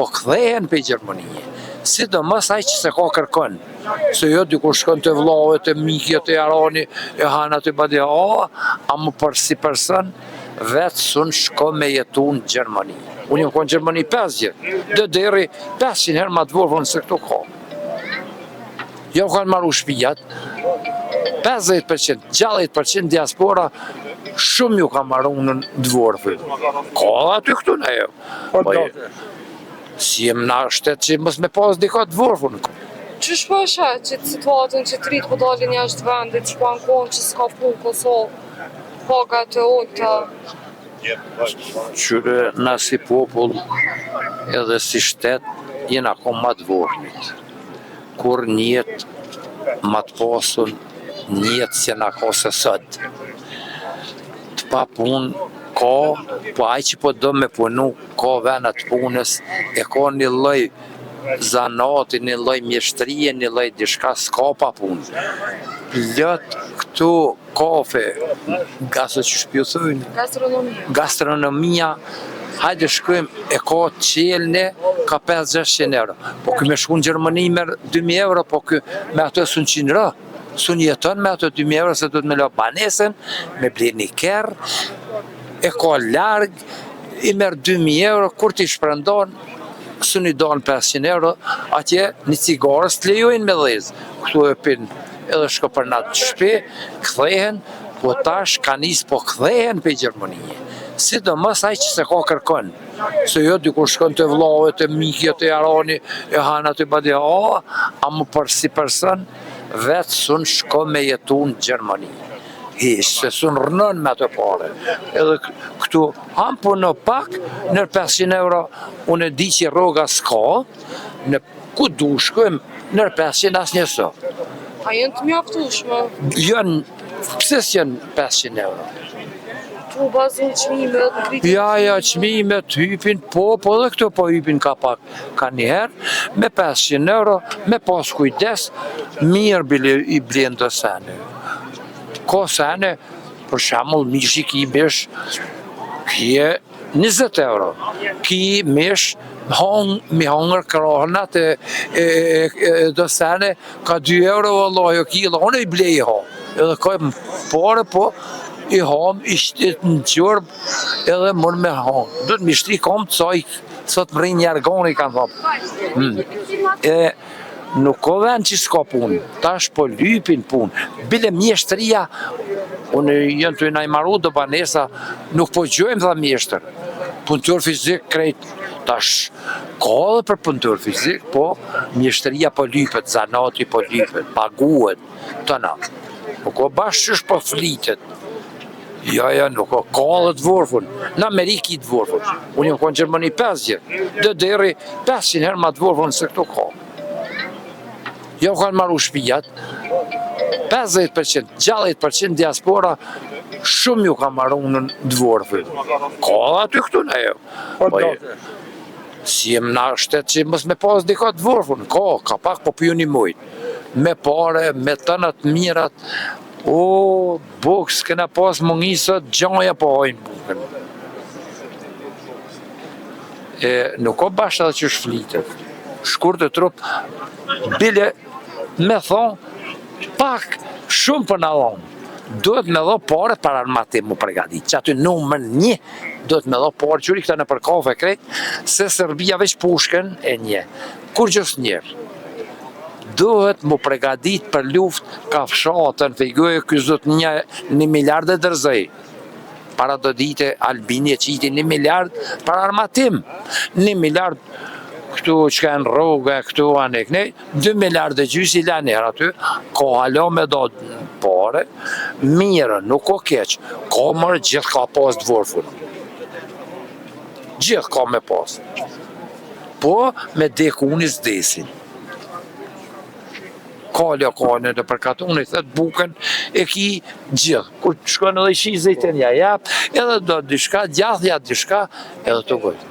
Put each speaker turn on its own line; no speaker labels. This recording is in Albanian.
po kthehen për Gjermani. Sidomos ai që se ka kërkon. Se jo dikur shkon të vllavet, të mikjet, të jarani, e hanat e badi, a më për si person, vetë sun shko me jetu në Gjermani. Unë jam në Gjermani 5 vjet, dhe deri 500 herë ma të vorën se këto ka. Jo kanë marru shpijat, 50%, 60% diaspora, shumë ju ka marru në dvorë. Ka aty këtu në jo. Si jem na shtetë që mos me pas dika dvorë.
Qysh po e shet që situatën që të rritë po dalin jashtë vendit, që po ankon që s'ka punë Kosovë, pagat e ulta?
Qyre na si popull edhe si shtet jena ko ma të vornit. Kur njet ma të pasun, njet se na ko se sët. Të pa pun ka, po aj që po do me punu, ka venat punës, e ka një lloj zanati, një lloj mjeshtrije, një lloj dishka, s'ka pa punë. Lët këtu kafe, gaso që shpjuthujnë, gastronomia, hajde shkojmë, e ka qelne, ka 500-600 euro. Po kë me shku në Gjermani merë 2000 euro, po kë me ato sun 100 euro. Sun jeton me ato 2000 euro, se do të me lo banesën, me ble një kerë, e ka largë, i merë 2000 euro, kur t'i shprendon, sun i donë 500 euro, atje një cigarës të lejojnë me dhezë. Këtu e pinë edhe shko për natë të shpe, kthehen, po tash ka nis po kthehen për Gjermani. Sidomos ai që se ka kërkon. Se jo dikur shkon të vllavet, të mikjet, të jarani, e hanat e badi, a më për si person, vetë sun shko me jetu në Gjermani. Se sun rënën me ato pare. Edhe këtu, ham puno pak, nër 500 euro, unë e di që rroga s'ka, në ku du shkojmë, nër 500 as njëso.
A jenë të mjaftueshme?
Jënë, pse s'jënë 500 euro?
Tu bazin qmimet, kritikë?
Ja, qmimet, hypin, po dhe këto po hypin ka pak, ka njëherë, me 500 euro, me pas kujdes, mirë bile i blenë të sene. Ka sene, për shamull, mishi ki mish, kje 20 euro, ki mish, mi hongër krahnat e do sene, ka 2 euro, Allah, jo kilo, unë i blej i ha, edhe ka pare, po, i ham, i shtet në gjërb, edhe mërë me ham. Do të mi shtri kam të saj, sot më rinë jargoni, kanë thapë. Nuk ka vend që s'ka punë, tash po lypin punë. Bile mjeshtëria, unë jënë të najmaru do banesa, nuk po gjojmë dha mjeshtër. Punëtor fizik krejt, tash ka dhe për punëtor fizik, po mjeshtëria po lypet, zanati po lypet, paguhet, të na. Nuk ka bashkë qësh po flitet. Ja, nuk ka dhe të vorfun. Në Amerikë i të vorfun. Unë jam në Gjermani 5 vjet, dhe deri 500 herë ma të vorfun se këto ka. Jo kanë marru shpijat, 50%, 60% diaspora, shumë ju ka marru në dvorë. Ka dhe aty këtu në jo. Si jem na shtetë që mos me pas dika dvorë, ka pak po pju një mujtë. Me pare, me tënat mirat, buk, s'kena pas më njësët, gjaja po hajnë bukën. Nuk ka bashkë dhe që shflitet. Shkur të trup, bile, me thonë, pak shumë për në dhonë. Duhet me dho pare për armatim më pregadit, që aty numër 1, duhet me dho pare, qëri këta në për kafe krejt, se Serbia veç pushken e 1. Kur gjës njerë? Duhet më pregadit për luft ka fshatën, fejgojë këzot 1 miliard e dërzëj. Para do dite Albini e qiti 1 miliard për armatim. 1 miliard këtu që ka në rrugë, këtu anë e kënej, 2 miliard e gjysi laner aty, ka halo me do pare, mire, nuk ka keq, ka mërë gjithë ka pas të vorfun. Gjithë ka me pas. Po, me dekunis desin. Kalja ka në të përkatun, i thëtë buken, e ki gjithë. Kur të shkojnë edhe i shizit e nja jap, edhe do dishka, gjathja dishka, edhe të gojtë.